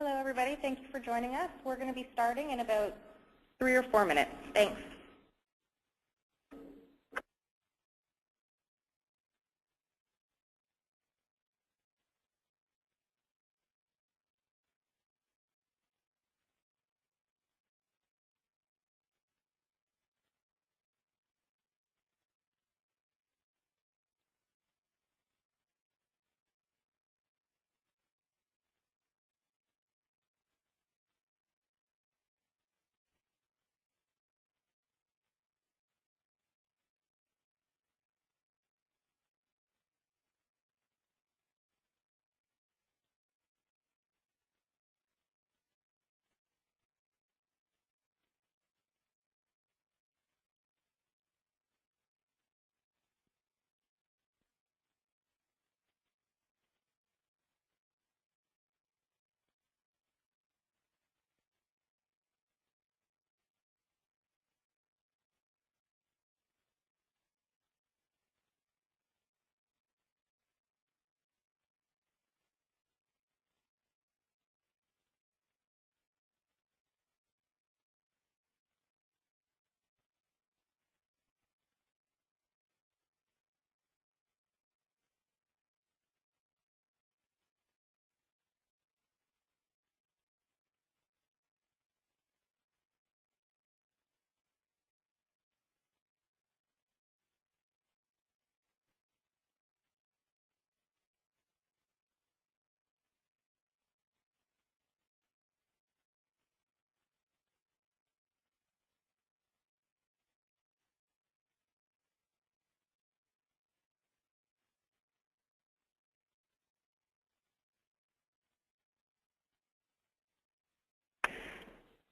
Hello, everybody. Thank you for joining us. We're going to be starting in about 3 or 4 minutes. Thanks.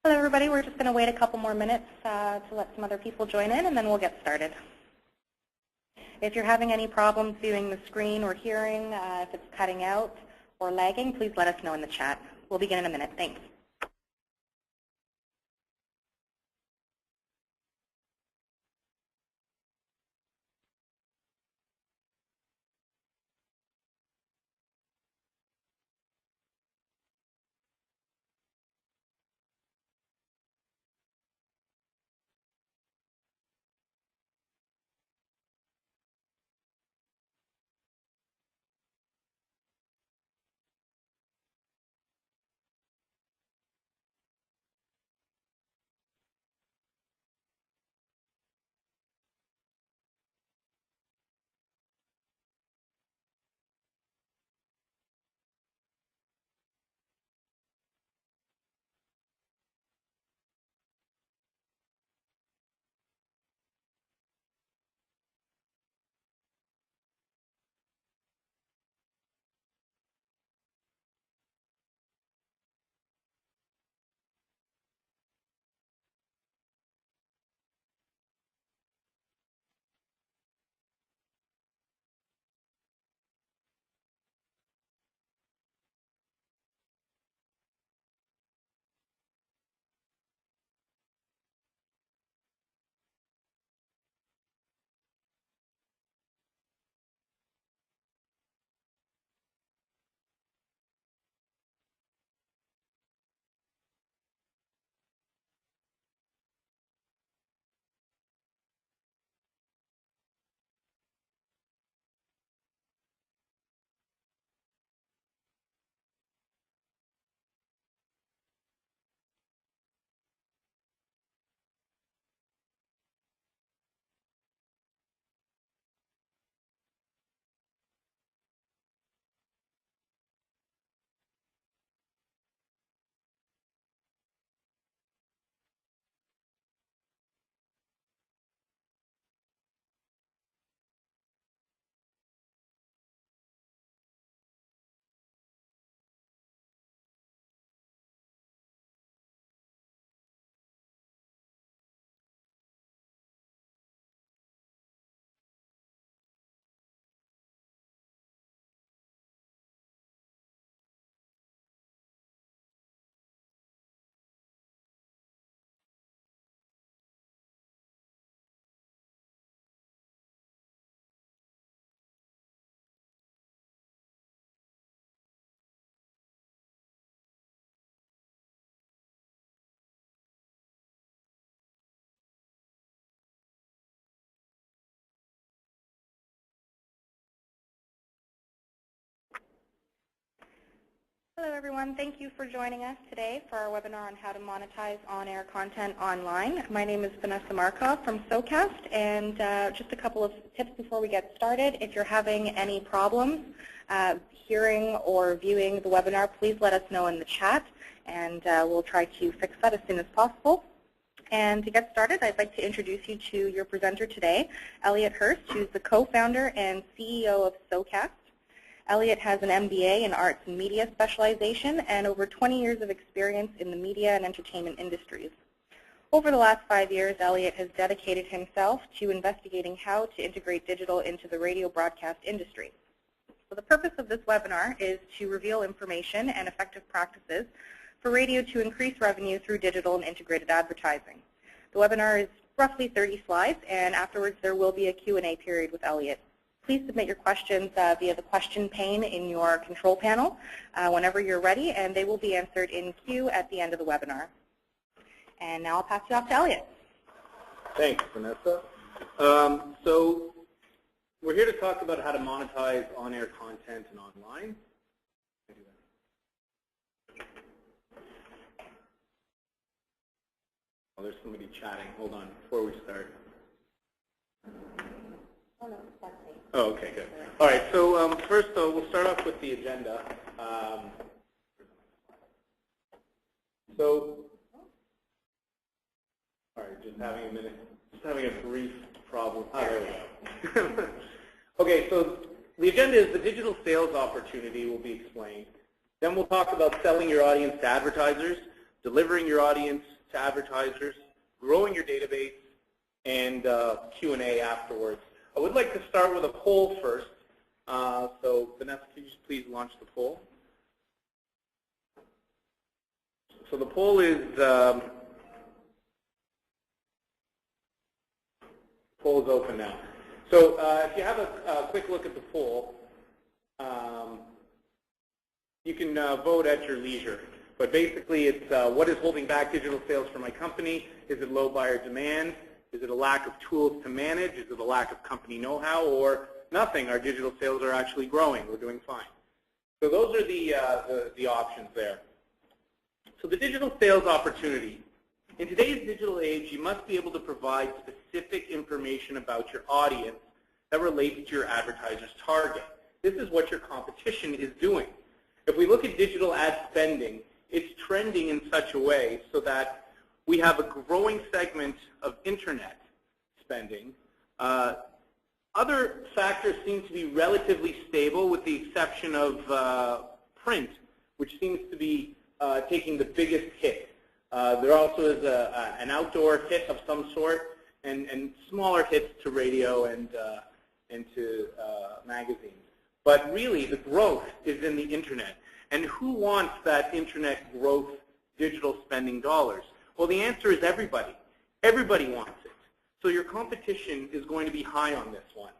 Hello, everybody. We're just going to wait a couple more minutes to let some other people join in, and then we'll get started. If you're having any problems viewing the screen or hearing, if it's cutting out or lagging, please let us know in the chat. We'll begin in a minute. Thanks. Hello everyone, thank you for joining us today for our webinar on how to monetize on-air content online. My name is Vanessa Markov from SoCast, and just a couple of tips before we get started. If you're having any problems hearing or viewing the webinar, please let us know in the chat, and we'll try to fix that as soon as possible. And to get started, I'd like to introduce you to your presenter today, Elliott Hurst, who's the co-founder and CEO of SoCast. Elliott has an MBA in Arts and Media specialization and over 20 years of experience in the media and entertainment industries. Over the last 5 years, Elliott has dedicated himself to investigating how to integrate digital into the radio broadcast industry. So the purpose of this webinar is to reveal information and effective practices for radio to increase revenue through digital and integrated advertising. The webinar is roughly 30 slides, and afterwards there will be a Q&A period with Elliott. Please submit your questions via the question pane in your control panel whenever you're ready, and they will be answered in queue at the end of the webinar. And now I'll pass you off to Elliott. Thanks, Vanessa. So we're here to talk about how to monetize on-air content and online. Oh, there's somebody chatting. Hold on, before we start. Oh, no, that's me. Oh, okay, good. All right, so first, we'll start off with the agenda. All right, just having a minute, just having a brief problem. Oh, there we go. Okay, so the agenda is the digital sales opportunity will be explained. Then we'll talk about selling your audience to advertisers, delivering your audience to advertisers, growing your database, and Q&A afterwards. I would like to start with a poll first. So Vanessa, could you please launch the poll? So the poll is open now. So if you have a quick look at the poll, you can vote at your leisure. But basically, it's what is holding back digital sales for my company? Is it low buyer demand? Is it a lack of tools to manage? Is it a lack of company know-how? Or nothing? Our digital sales are actually growing. We're doing fine. So those are the options there. So the digital sales opportunity. In today's digital age, you must be able to provide specific information about your audience that relates to your advertiser's target. This is what your competition is doing. If we look at digital ad spending, it's trending in such a way so that we have a growing segment of internet spending. Other factors seem to be relatively stable with the exception of print, which seems to be taking the biggest hit. There also is an outdoor hit of some sort and smaller hits to radio and to magazines. But really, the growth is in the internet. And who wants that internet growth digital spending dollars? Well, the answer is everybody. Everybody wants it. So your competition is going to be high on this one.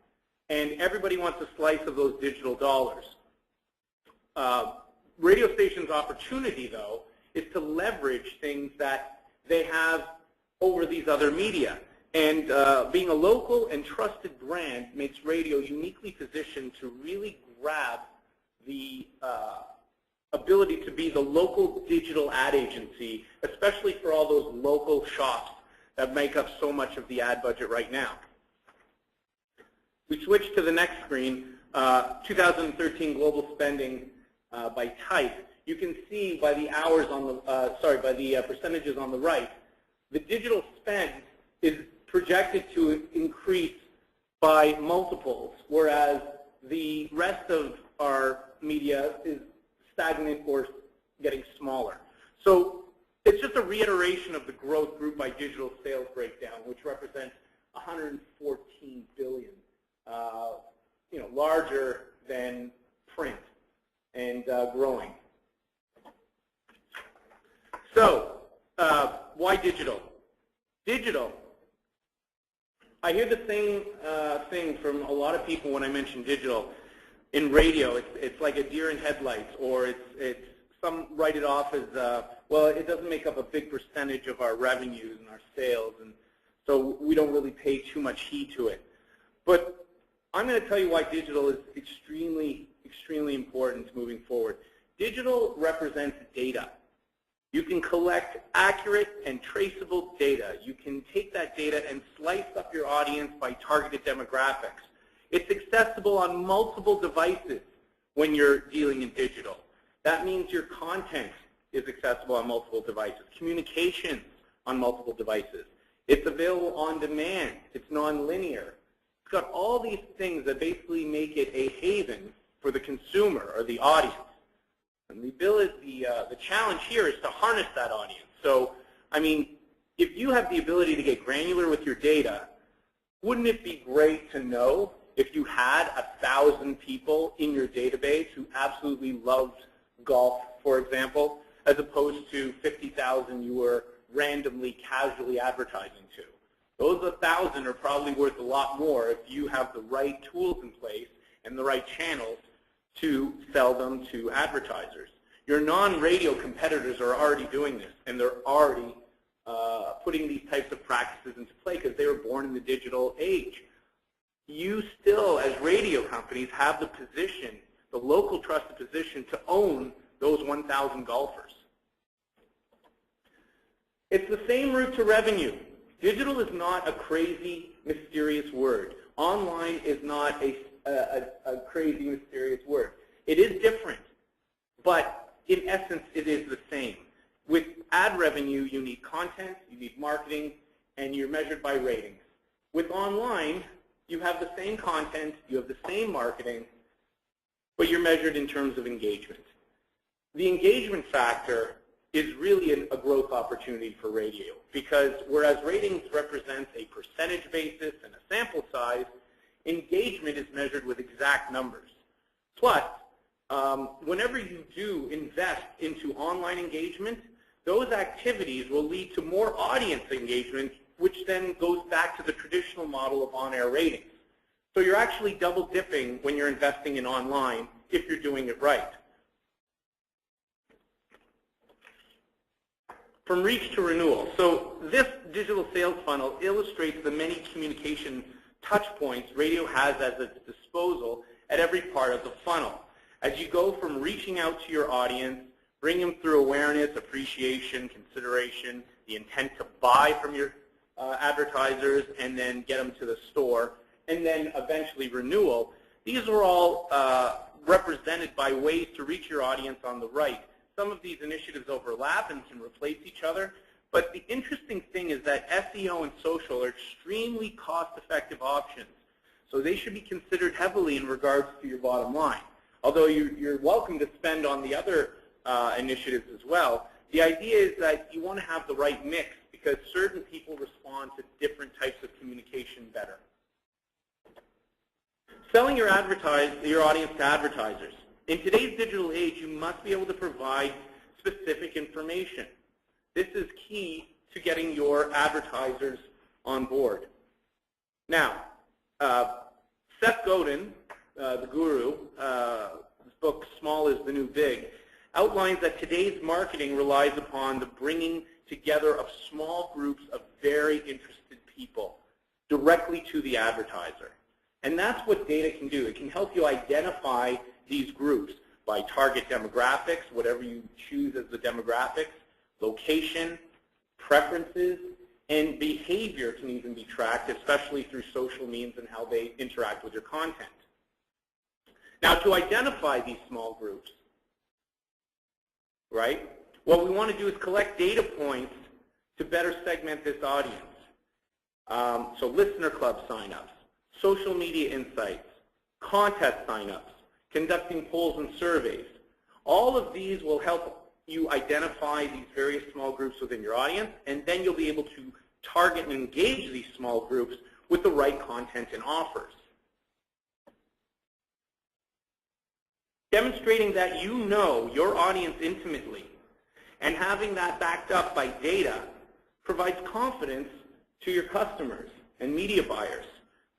And everybody wants a slice of those digital dollars. Radio stations' opportunity, though, is to leverage things that they have over these other media. And being a local and trusted brand makes radio uniquely positioned to really grab the ability to be the local digital ad agency, especially for all those local shops that make up so much of the ad budget right now. We switch to the next screen, 2013 global spending by type. You can see by the hours on the, by the percentages on the right, the digital spend is projected to increase by multiples, whereas the rest of our media is stagnant or getting smaller. So it's just a reiteration of the growth group by digital sales breakdown, which represents 114 billion, larger than print and growing. So why digital? Digital. I hear the same thing from a lot of people when I mention digital. In radio, it's like a deer in headlights, or it's some write it off as, well, it doesn't make up a big percentage of our revenues and our sales, and so we don't really pay too much heed to it. But I'm going to tell you why digital is extremely, extremely important moving forward. digital represents data. You can collect accurate and traceable data. You can take that data and slice up your audience by targeted demographics. It's accessible on multiple devices when you're dealing in digital. That means your content is accessible on multiple devices, communications on multiple devices. It's available on demand. It's non-linear. It's got all these things that basically make it a haven for the consumer or the audience. And the challenge here is to harness that audience. So, I mean, if you have the ability to get granular with your data, wouldn't it be great to know if you had 1,000 people in your database who absolutely loved golf, for example, as opposed to 50,000 you were randomly, casually advertising to? Those 1,000 are probably worth a lot more if you have the right tools in place and the right channels to sell them to advertisers. Your non-radio competitors are already doing this, and they're already putting these types of practices into play because they were born in the digital age. You still, as radio companies, have the position, the local trusted position, to own those 1,000 golfers. It's the same route to revenue. Digital is not a crazy, mysterious word. Online is not a crazy, mysterious word. It is different, but in essence, it is the same. With ad revenue, you need content, you need marketing, and you're measured by ratings. With online, you have the same content, you have the same marketing, but you're measured in terms of engagement. The engagement factor is really a growth opportunity for radio, because whereas ratings represents a percentage basis and a sample size, engagement is measured with exact numbers. Plus, whenever you do invest into online engagement, those activities will lead to more audience engagement, which then goes back to the traditional model of on-air ratings. So you're actually double dipping when you're investing in online if you're doing it right. From reach to renewal. So this digital sales funnel illustrates the many communication touch points radio has at its disposal at every part of the funnel. As you go from reaching out to your audience, bring them through awareness, appreciation, consideration, the intent to buy from your advertisers, and then get them to the store, and then eventually renewal. These are all represented by ways to reach your audience on the right. Some of these initiatives overlap and can replace each other, but the interesting thing is that SEO and social are extremely cost-effective options, so they should be considered heavily in regards to your bottom line. Although you're welcome to spend on the other initiatives as well, the idea is that you want to have the right mix because certain people respond to different types of communication better. Selling your audience to advertisers. In today's digital age, you must be able to provide specific information. This is key to getting your advertisers on board. Now, Seth Godin, the guru, his book, Small is the New Big, outlines that today's marketing relies upon the bringing together of small groups of very interested people directly to the advertiser. And that's what data can do. It can help you identify these groups by target demographics, whatever you choose as the demographics, location, preferences, and behavior can even be tracked, especially through social means and how they interact with your content. Now, to identify these small groups, right, what we want to do is collect data points to better segment this audience. So listener club signups, social media insights, contest signups, conducting polls and surveys. All of these will help you identify these various small groups within your audience, and then you'll be able to target and engage these small groups with the right content and offers. Demonstrating that you know your audience intimately and having that backed up by data provides confidence to your customers and media buyers.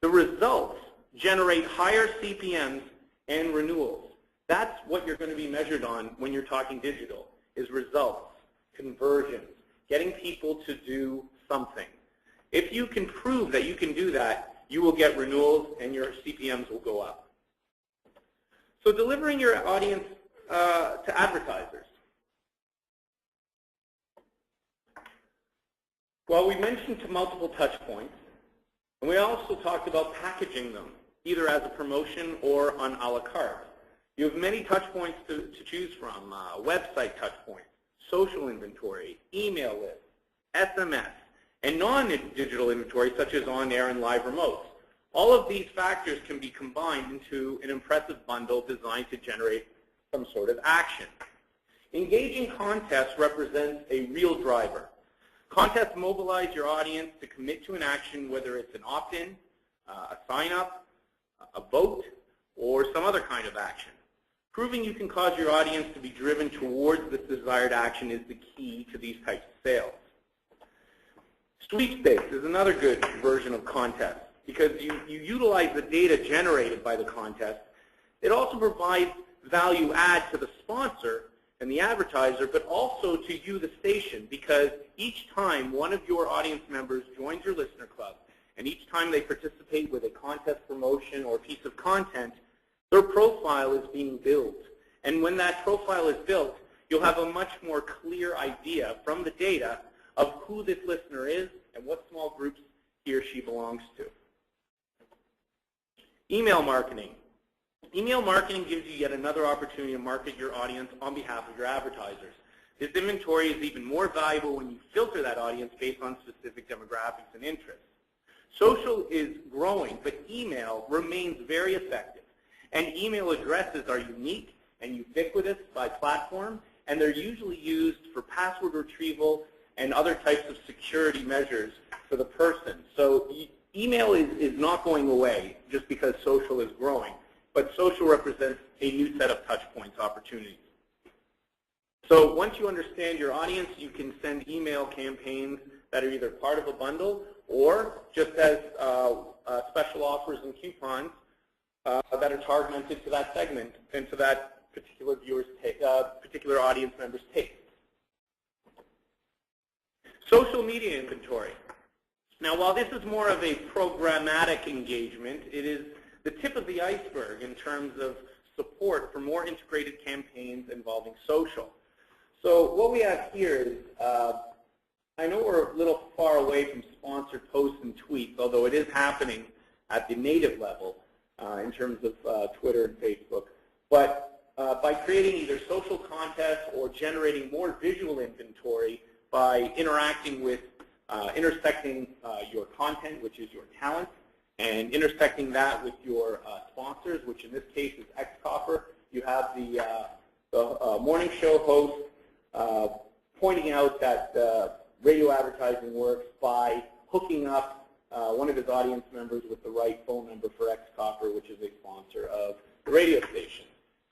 The results generate higher CPMs and renewals. That's what you're going to be measured on when you're talking digital, is results, conversions, getting people to do something. If you can prove that you can do that, you will get renewals and your CPMs will go up. So delivering your audience to advertisers. Well, we mentioned to multiple touch points, and we also talked about packaging them, either as a promotion or on a la carte. You have many touch points to choose from, website touch points, social inventory, email lists, SMS, and non-digital inventory such as on-air and live remotes. All of these factors can be combined into an impressive bundle designed to generate some sort of action. Engaging contests represents a real driver. Contests mobilize your audience to commit to an action, whether it's an opt-in, a sign-up, a vote, or some other kind of action. Proving you can cause your audience to be driven towards this desired action is the key to these types of sales. Sweepstakes is another good version of contest because you utilize the data generated by the contest. It also provides value add to the sponsor and the advertiser, but also to you, the station, because each time one of your audience members joins your listener club, and each time they participate with a contest promotion or piece of content, their profile is being built. And when that profile is built, you'll have a much more clear idea from the data of who this listener is and what small groups he or she belongs to. Email marketing. Email marketing gives you yet another opportunity to market your audience on behalf of your advertisers. This inventory is even more valuable when you filter that audience based on specific demographics and interests. Social is growing, but email remains very effective. And email addresses are unique and ubiquitous by platform, and they're usually used for password retrieval and other types of security measures for the person. So email is not going away just because social is growing, but social represents a new set of touch points opportunities. So once you understand your audience, you can send email campaigns that are either part of a bundle or just as special offers and coupons that are targeted to that segment and to that particular viewer's particular audience member's taste. Social media inventory. Now, while this is more of a programmatic engagement, it is the tip of the iceberg in terms of support for more integrated campaigns involving social. So what we have here is, I know we're a little far away from sponsored posts and tweets, although it is happening at the native level in terms of Twitter and Facebook. But by creating either social contests or generating more visual inventory by interacting with, intersecting your content, which is your talent, and intersecting that with your sponsors, which in this case is XCopper. You have the morning show host pointing out that radio advertising works by hooking up one of his audience members with the right phone number for XCopper, which is a sponsor of the radio station.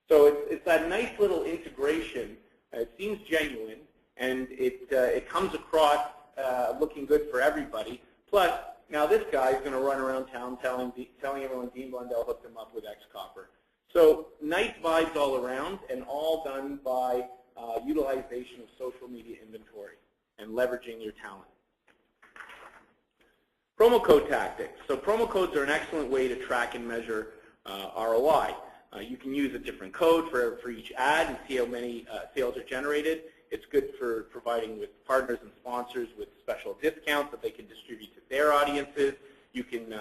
So it's that nice little integration. It seems genuine, and it comes across looking good for everybody. Plus, now this guy's going to run around town telling everyone Dean Blundell hooked him up with XCopper. So nice vibes all around, and all done by utilization of social media inventory and leveraging your talent. Promo code tactics. So promo codes are an excellent way to track and measure ROI. You can use a different code for each ad and see how many sales are generated. It's good for providing with partners and sponsors with special discounts that they can distribute to their audiences. You can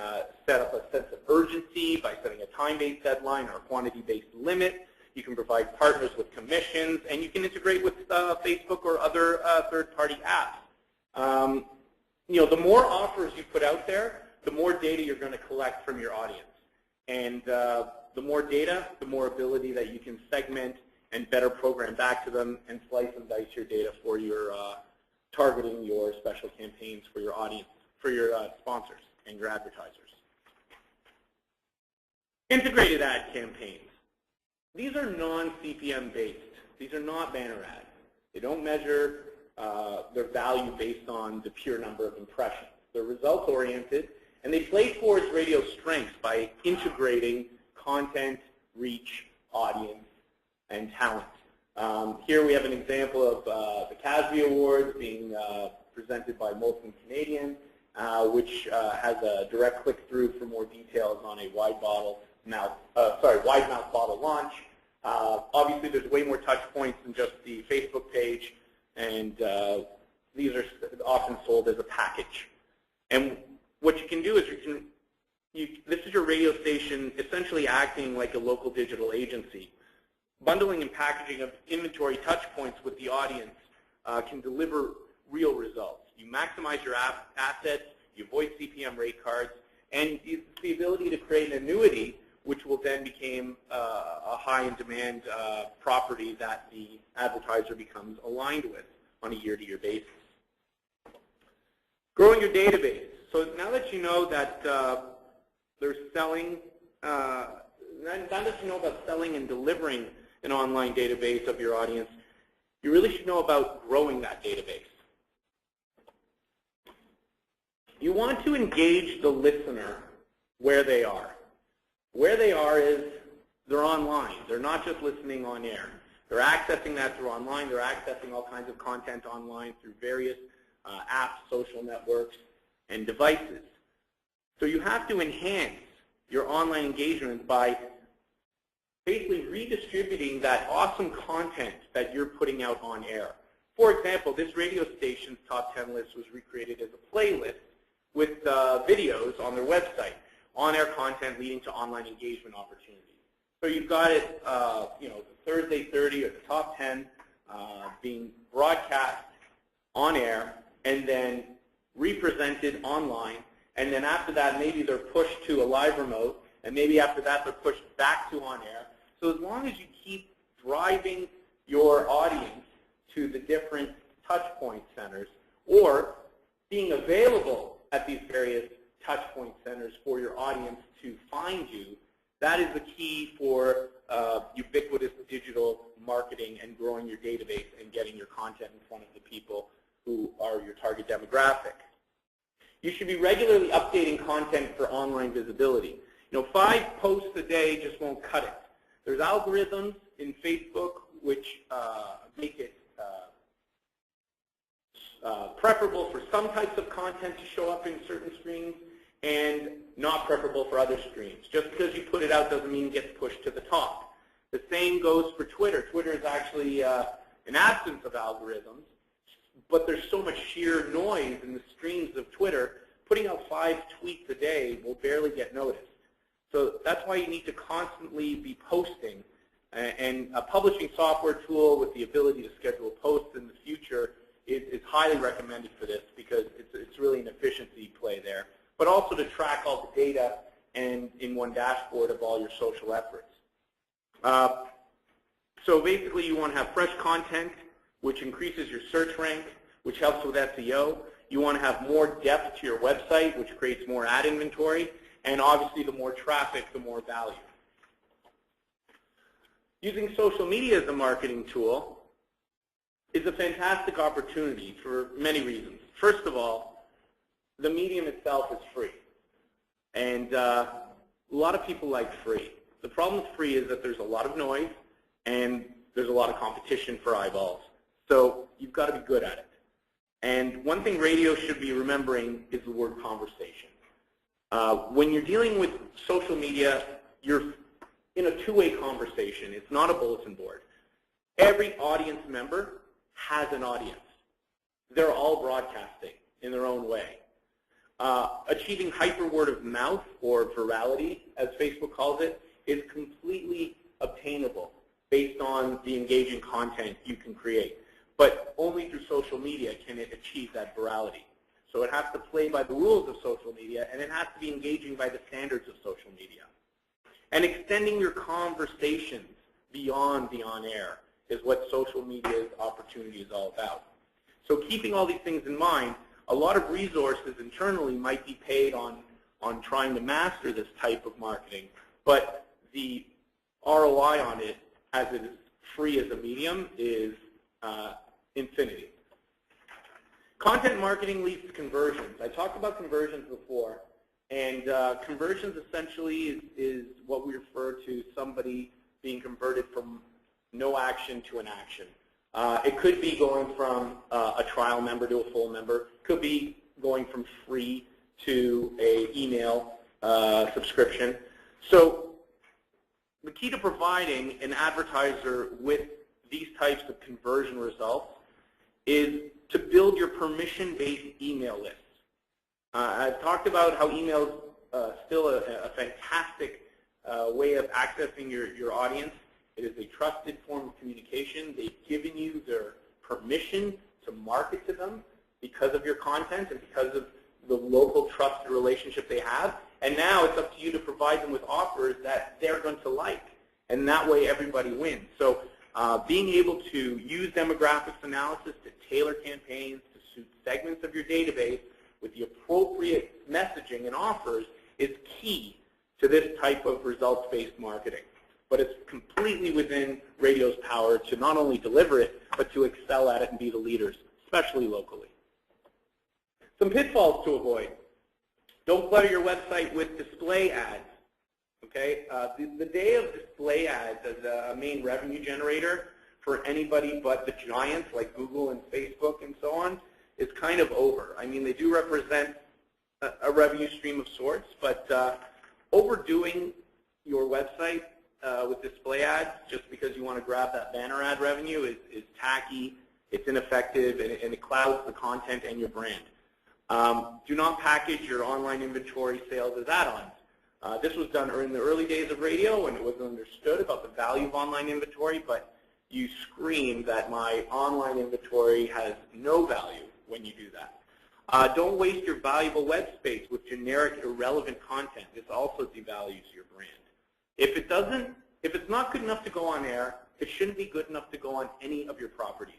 set up a sense of urgency by setting a time-based deadline or a quantity-based limit. You can provide partners with commissions, and you can integrate with Facebook or other third-party apps. You know, the more offers you put out there, the more data you're going to collect from your audience. And the more data, the more ability that you can segment and better program back to them and slice and dice your data for your targeting your special campaigns for your audience, for your sponsors and your advertisers. Integrated ad campaigns. These are non-CPM based. These are not banner ads. They don't measure their value based on the pure number of impressions. They're results oriented, and they play towards radio strengths by integrating content, reach, audience, and talent. Here we have an example of the Casby Awards being presented by Molson Canadian, which has a direct click-through for more details on a wide mouth bottle launch. Obviously, there's way more touch points than just the Facebook page, and these are often sold as a package. And what you can do is this is your radio station essentially acting like a local digital agency. Bundling and packaging of inventory touch points with the audience can deliver real results. You maximize your assets, you avoid CPM rate cards, and it's the ability to create an annuity, which will then become a high-in-demand property that the advertiser becomes aligned with on a year-to-year basis. Growing your database. So now that you know that they're selling, now that you know about selling and delivering an online database of your audience, you really should know about growing that database. You want to engage the listener where they are. Where they are is they're online. They're not just listening on air. They're accessing that through online. They're accessing all kinds of content online through various apps, social networks, and devices. So you have to enhance your online engagement by basically redistributing that awesome content that you're putting out on air. For example, this radio station's top 10 list was recreated as a playlist with videos on their website, on-air content leading to online engagement opportunities. So you've got it, the Thursday 30 or the top 10 being broadcast on air and then represented online, and then after that maybe they're pushed to a live remote, and maybe after that they're pushed back to on air. So as long as you keep driving your audience to the different touch point centers or being available at these various touch point centers for your audience to find you, that is the key for ubiquitous digital marketing and growing your database and getting your content in front of the people who are your target demographic. You should be regularly updating content for online visibility. 5 posts a day just won't cut it. There's algorithms in Facebook which make it preferable for some types of content to show up in certain screens and not preferable for other screens. Just because you put it out doesn't mean it gets pushed to the top. The same goes for Twitter. Twitter is actually an absence of algorithms, but there's so much sheer noise in the streams of Twitter, putting out 5 tweets a day will barely get noticed. So that's why you need to constantly be posting. And a publishing software tool with the ability to schedule posts in the future is highly recommended for this because it's really an efficiency play there, but also to track all the data and in one dashboard of all your social efforts. So basically you want to have fresh content, which increases your search rank, which helps with SEO. You want to have more depth to your website, which creates more ad inventory. And obviously, the more traffic, the more value. Using social media as a marketing tool is a fantastic opportunity for many reasons. First of all, the medium itself is free. And a lot of people like free. The problem with free is that there's a lot of noise and there's a lot of competition for eyeballs. So you've got to be good at it. And one thing radio should be remembering is the word conversation. When you're dealing with social media, you're in a two-way conversation. It's not a bulletin board. Every audience member has an audience. They're all broadcasting in their own way. Achieving hyper word of mouth, or virality, as Facebook calls it, is completely obtainable based on the engaging content you can create. But only through social media can it achieve that virality. So it has to play by the rules of social media, and it has to be engaging by the standards of social media. And extending your conversations beyond the on-air is what social media's opportunity is all about. So keeping all these things in mind, a lot of resources internally might be paid on trying to master this type of marketing, but the ROI on it, as it is free as a medium, is infinity. Content marketing leads to conversions. I talked about conversions before, and conversions essentially is what we refer to somebody being converted from no action to an action. It could be going from a trial member to a full member. It could be going from free to an email subscription. So the key to providing an advertiser with these types of conversion results is to build your permission-based email list. I've talked about how email is still a fantastic way of accessing your audience. It is a trusted form of communication. They've given you their permission to market to them because of your content and because of the local trusted relationship they have. And now it's up to you to provide them with offers that they're going to like. And that way everybody wins. So being able to use demographics analysis to tailor campaigns to suit segments of your database with the appropriate messaging and offers is key to this type of results-based marketing. But it's completely within radio's power to not only deliver it, but to excel at it and be the leaders, especially locally. Some pitfalls to avoid. Don't clutter your website with display ads. Okay? The day of display ads as a main revenue generator for anybody but the giants like Google and Facebook and so on is kind of over. I mean, they do represent a revenue stream of sorts, but overdoing your website with display ads just because you want to grab that banner ad revenue is tacky, it's ineffective, and it clouds the content and your brand. Do not package your online inventory sales as add-ons. This was done in the early days of radio when it was understood about the value of online inventory, but you scream that my online inventory has no value when you do that. Don't waste your valuable web space with generic, irrelevant content. This also devalues your brand. If it's not good enough to go on air, it shouldn't be good enough to go on any of your properties.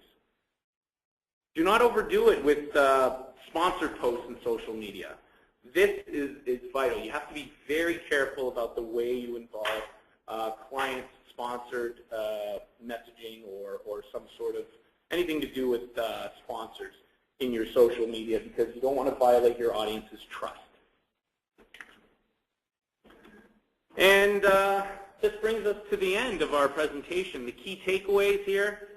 Do not overdo it with sponsored posts in social media. This is vital. You have to be very careful about the way you involve client-sponsored messaging or some sort of anything to do with sponsors in your social media because you don't want to violate your audience's trust. And this brings us to the end of our presentation. The key takeaways here.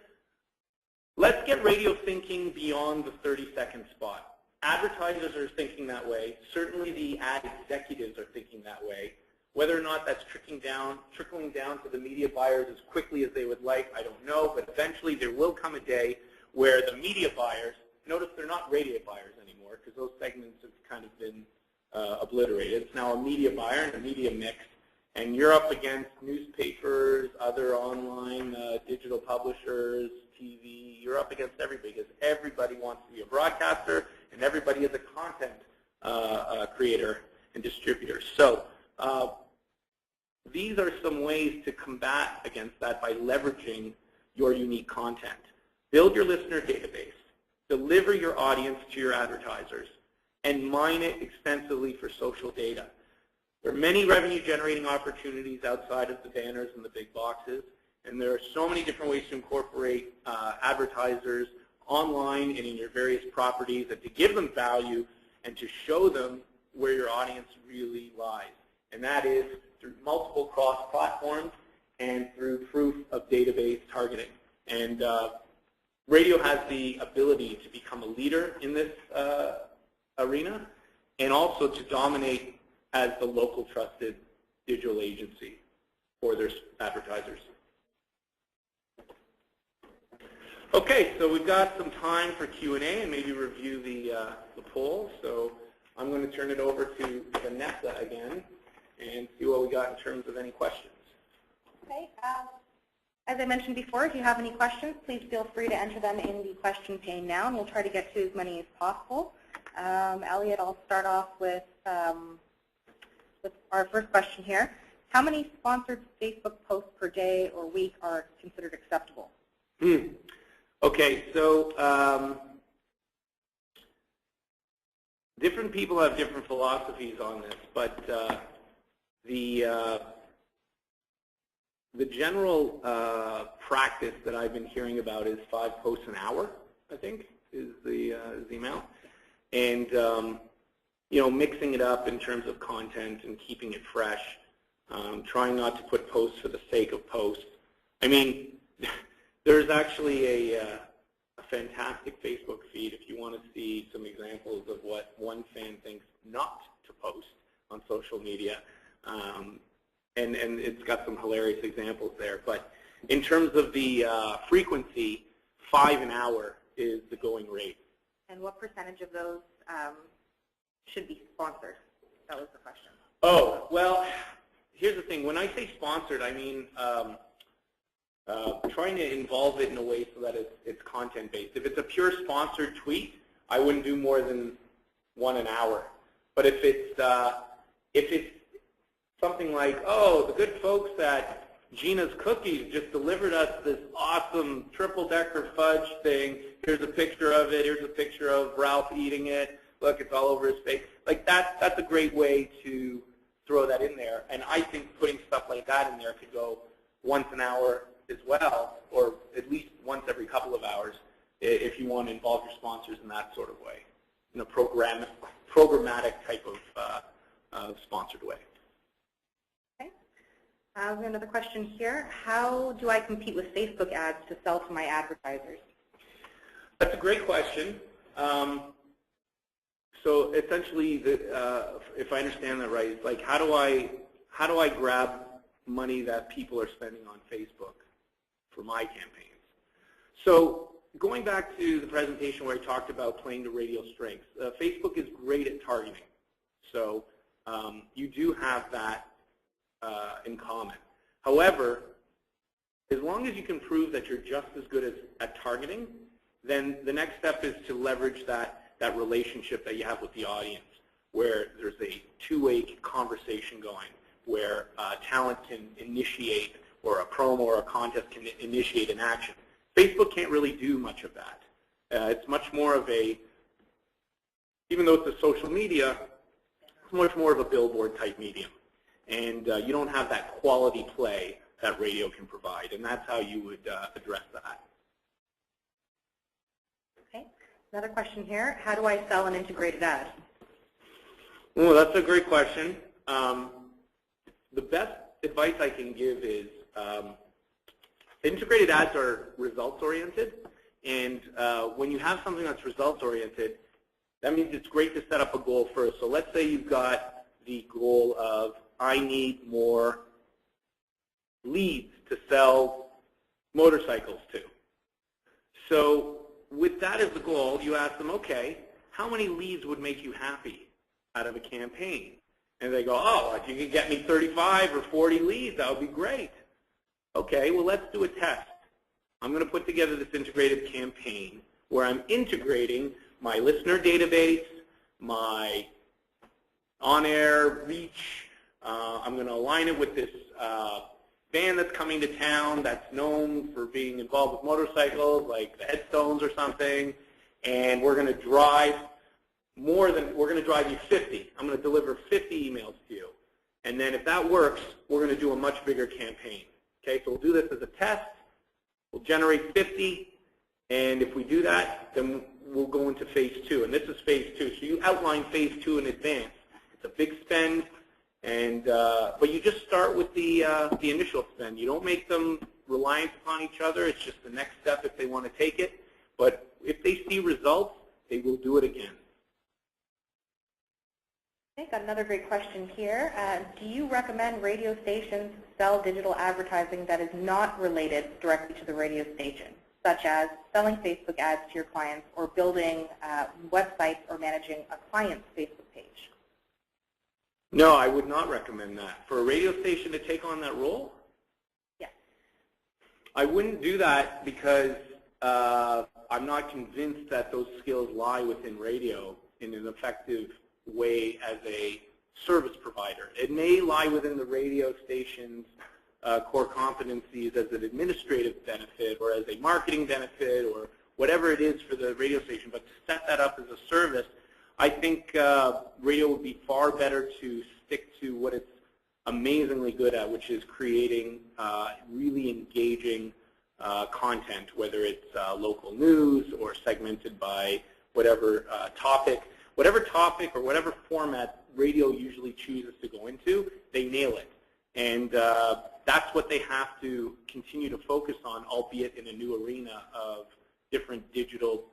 Let's get radio thinking beyond the 30-second spot. Advertisers are thinking that way. Certainly the ad executives are thinking that way. Whether or not that's trickling down to the media buyers as quickly as they would like, I don't know, but eventually there will come a day where the media buyers, notice they're not radio buyers anymore because those segments have kind of been obliterated. It's now a media buyer and a media mix. And you're up against newspapers, other online digital publishers, TV. You're up against everybody because everybody wants to be a broadcaster and everybody is a content creator and distributor. So these are some ways to combat against that by leveraging your unique content. Build your listener database. Deliver your audience to your advertisers. And mine it extensively for social data. There are many revenue-generating opportunities outside of the banners and the big boxes, and there are so many different ways to incorporate advertisers online and in your various properties and to give them value and to show them where your audience really lies. And that is through multiple cross-platforms and through proof of database targeting. And radio has the ability to become a leader in this arena and also to dominate as the local trusted digital agency for their advertisers. Okay, so we've got some time for Q&A and maybe review the poll. So I'm going to turn it over to Vanessa again and see what we got in terms of any questions. Okay. As I mentioned before, if you have any questions, please feel free to enter them in the question pane now, and we'll try to get to as many as possible. Elliott, I'll start off with our first question here. How many sponsored Facebook posts per day or week are considered acceptable? Okay, so different people have different philosophies on this, but the general practice that I've been hearing about is 5 posts an hour, I think, is the amount. And you know, mixing it up in terms of content and keeping it fresh, trying not to put posts for the sake of posts. I mean, there's actually a fantastic Facebook feed if you want to see some examples of what one fan thinks not to post on social media. and it's got some hilarious examples there. But in terms of the frequency, 5 an hour is the going rate. And what percentage of those should be sponsored? That was the question. Oh, well, here's the thing. When I say sponsored, I mean trying to involve it in a way so that it's content-based. If it's a pure sponsored tweet, I wouldn't do more than 1 an hour. But if it's something like, oh, the good folks at Gina's Cookies just delivered us this awesome triple-decker fudge thing. Here's a picture of it. Here's a picture of Ralph eating it. Look, it's all over his face. Like that's a great way to throw that in there. And I think putting stuff like that in there could go once an hour as well, or at least once every couple of hours, if you want to involve your sponsors in that sort of way, in a programmatic type of sponsored way. Okay. We have another question here. How do I compete with Facebook ads to sell to my advertisers? That's a great question. So essentially, if I understand that right, it's like how do I grab money that people are spending on Facebook for my campaigns? So going back to the presentation where I talked about playing to radio strengths, Facebook is great at targeting. So you do have that in common. However, as long as you can prove that you're just as good at targeting, then the next step is to leverage that relationship that you have with the audience, where there's a two-way conversation going, where talent can initiate, or a promo or a contest can initiate an action. Facebook can't really do much of that. It's much more of a, even though it's a social media, it's much more of a billboard type medium. And you don't have that quality play that radio can provide, and that's how you would address that. Okay. Another question here. How do I sell an integrated ad? Well, that's a great question. The best advice I can give is integrated ads are results-oriented, and when you have something that's results-oriented, that means it's great to set up a goal first. So let's say you've got the goal of, I need more leads to sell motorcycles to. So with that as the goal, you ask them, okay, how many leads would make you happy out of a campaign? And they go, oh, if you could get me 35 or 40 leads, that would be great. Okay, well, let's do a test. I'm going to put together this integrated campaign where I'm integrating my listener database, my on-air reach. I'm going to align it with this band that's coming to town that's known for being involved with motorcycles, like the Headstones or something, and we're going to drive we're going to drive you 50. I'm going to deliver 50 emails to you. And then if that works, we're going to do a much bigger campaign. Okay, so we'll do this as a test. We'll generate 50, and if we do that, then we'll go into phase 2. And this is phase 2. So you outline phase 2 in advance. It's a big spend, and but you just start with the initial spend. You don't make them reliant upon each other. It's just the next step if they want to take it. But if they see results, they will do it again. Okay, got another great question here. Do you recommend radio stations sell digital advertising that is not related directly to the radio station, such as selling Facebook ads to your clients or building websites or managing a client's Facebook page? No, I would not recommend that. For a radio station to take on that role? Yes. I wouldn't do that because I'm not convinced that those skills lie within radio in an effective way as a service provider. It may lie within the radio station's core competencies as an administrative benefit or as a marketing benefit or whatever it is for the radio station, but to set that up as a service, I think radio would be far better to stick to what it's amazingly good at, which is creating really engaging content, whether it's local news or segmented by whatever topic or whatever format radio usually chooses to go into, they nail it. And that's what they have to continue to focus on, albeit in a new arena of different digital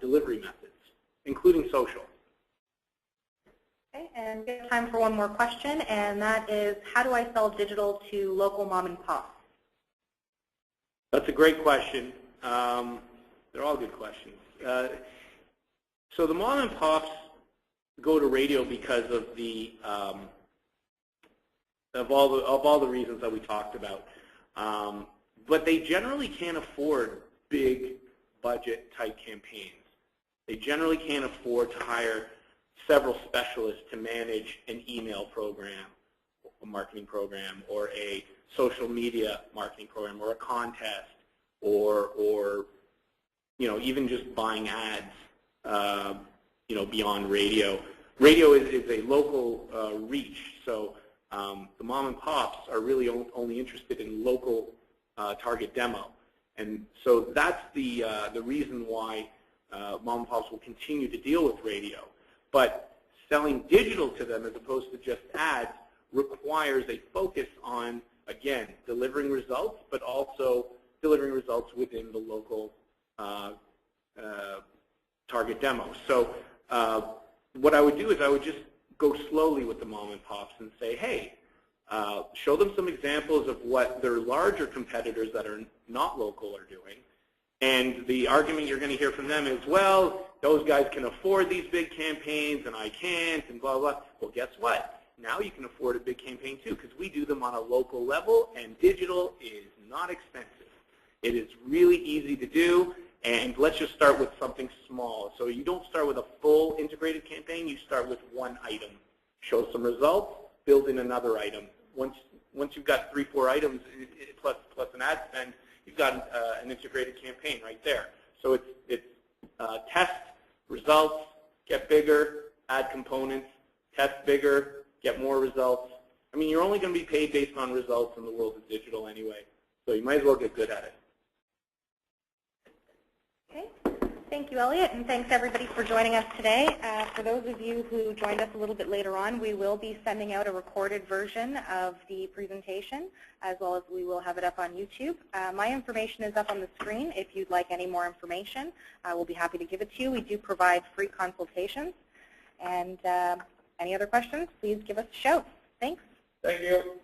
delivery methods, including social. Okay, and we have time for one more question, and that is, how do I sell digital to local mom and pop? That's a great question. They're all good questions. So the mom and pops go to radio because of the of all the reasons that we talked about. But they generally can't afford big budget type campaigns. They generally can't afford to hire several specialists to manage an email program, a marketing program, or a social media marketing program, or a contest, or you know, even just buying ads, you know, beyond radio. Radio is a local reach, so the mom and pops are really only interested in local target demo, and so that's the reason why mom and pops will continue to deal with radio. But selling digital to them as opposed to just ads requires a focus on, again, delivering results, but also delivering results within the local target demo. So what I would do is I would just go slowly with the mom and pops and say, hey, show them some examples of what their larger competitors that are not local are doing. And the argument you're going to hear from them is, well, those guys can afford these big campaigns and I can't, and blah, blah. Well, guess what? Now you can afford a big campaign too, because we do them on a local level, and digital is not expensive. It is really easy to do, and let's just start with something small. So you don't start with a full integrated campaign, you start with one item. Show some results, build in another item. Once you've got 3, 4 items plus an ad spend, you've got an integrated campaign right there. So it's test, results, get bigger, add components, test bigger, get more results. I mean, you're only going to be paid based on results in the world of digital anyway, so you might as well get good at it. Okay. Thank you, Elliott, and thanks everybody for joining us today. For those of you who joined us a little bit later on, we will be sending out a recorded version of the presentation, as well as we will have it up on YouTube. My information is up on the screen. If you'd like any more information, I will be happy to give it to you. We do provide free consultations. And any other questions, please give us a shout. Thanks. Thank you.